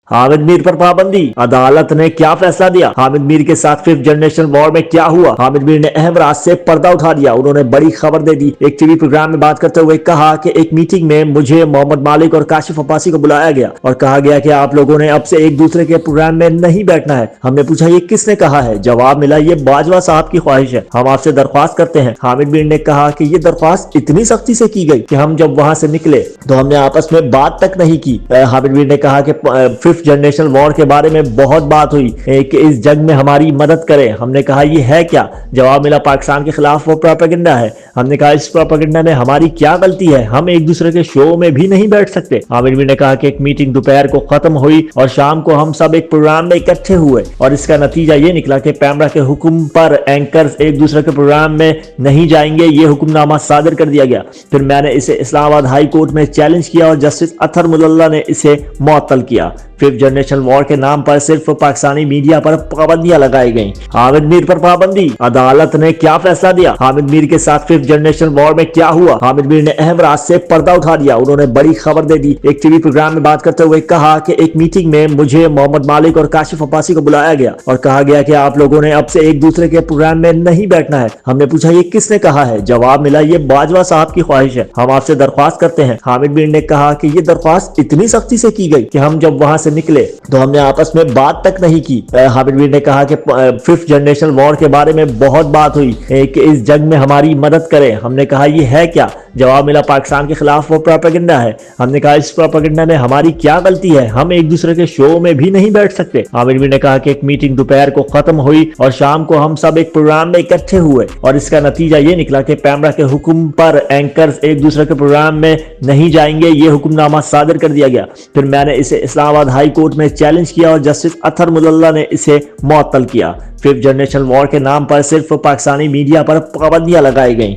हामिद मीर पर पाबंदी, अदालत ने क्या फैसला दिया? हामिद मीर के साथ फिफ्थ जनरेशन वॉर में क्या हुआ? हामिद मीर ने अहम राज से पर्दा उठा दिया। उन्होंने बड़ी खबर दे दी। एक टीवी प्रोग्राम में बात करते हुए कहा कि एक मीटिंग में मुझे मोहम्मद मालिक और काशिफ अब्बासी को बुलाया गया और कहा गया कि आप लोगों ने अब से एक दूसरे के प्रोग्राम में नहीं बैठना है। हमने पूछा ये किसने कहा है? जवाब मिला ये बाजवा साहब की ख्वाहिश है। हम आपसे दरख्वास्त करते हैं। हामिद मीर ने कहा कि ये दरख्वास्त इतनी सख्ती से की गई कि हम जब वहां से निकले तो हमने आपस में बात तक नहीं की। हामिद मीर ने कहा कि फिफ्थ जनरेशन वॉर के बारे में बहुत बात हुई कि इस जंग में हमारी मदद करें। हमने कहा ये है क्या? जवाब मिला पाकिस्तान के खिलाफ वो प्रोपेगेंडा है। हमने कहा इस प्रोपेगेंडा में हमारी क्या गलती है? हम एक दूसरे के शो में भी नहीं बैठ सकते। आमिर मीर ने कहा कि एक मीटिंग दोपहर को खत्म हुई और शाम को हम सब एक प्रोग्राम में इकट्ठे हुए और इसका नतीजा ये निकला कि पैमरा के हुक्म पर एंकर्स एक दूसरे के प्रोग्राम में नहीं जाएंगे। ये हुक्मनामा सादर कर दिया गया। फिर मैंने इसे इस्लामाबाद हाई कोर्ट में चैलेंज किया और जस्टिस अतर मुल्ला ने इसे मुअत्तल किया। फिफ्थ जनरेशन वॉर के नाम पर सिर्फ पाकिस्तानी मीडिया पर पाबंदियां लगाई गईं। हामिद मीर पर पाबंदी, अदालत ने क्या फैसला दिया? हामिद मीर के साथ फिफ्थ जनरेशन वॉर में क्या हुआ? हामिद मीर ने अहम राज से पर्दा उठा दिया। उन्होंने बड़ी खबर दे दी। एक टीवी प्रोग्राम में बात करते हुए कहा कि एक मीटिंग में मुझे मोहम्मद मालिक और काशिफ अब्बासी को बुलाया गया और कहा गया कि आप लोगों ने अब से एक दूसरे के प्रोग्राम में नहीं बैठना है। हमने पूछा ये किसने कहा है? जवाब मिला ये बाजवा साहब की ख्वाहिश है। हम आपसे दरख्वास्त करते हैं। हामिद मीर ने कहा कि ये दरख्वास्त इतनी सख्ती से की गई कि हम जब वहां से निकले तो हमने आपस में बात तक नहीं की। हामिद मीर ने कहा कि फिफ्थ जनरेशन वॉर के बारे में बहुत बात हुई कि इस जंग में हमारी मदद करें। हमने कहा ये है क्या? जवाब मिला पाकिस्तान के खिलाफ वो प्रोपेगेंडा है। हमने कहा इस प्रोपेगेंडा में हमारी क्या गलती है? हम एक दूसरे के शो में भी नहीं बैठ सकते। हामिद मीर ने कहा कि एक मीटिंग दोपहर को खत्म हुई और शाम को हम सब एक प्रोग्राम में इकट्ठे हुए और इसका नतीजा ये निकला कि पैमरा के हुक्म पर एंकर्स एक दूसरे के प्रोग्राम में नहीं जाएंगे। ये हुक्मनामा सादर कर दिया गया। फिर मैंने इसे इस्लामाबाद हाई कोर्ट में चैलेंज किया और जस्टिस अतर मुल्ला ने इसे मुअत्तल किया। फिफ्थ जनरेशन वॉर के नाम पर सिर्फ पाकिस्तानी मीडिया पर पाबंदियां लगाई गईं।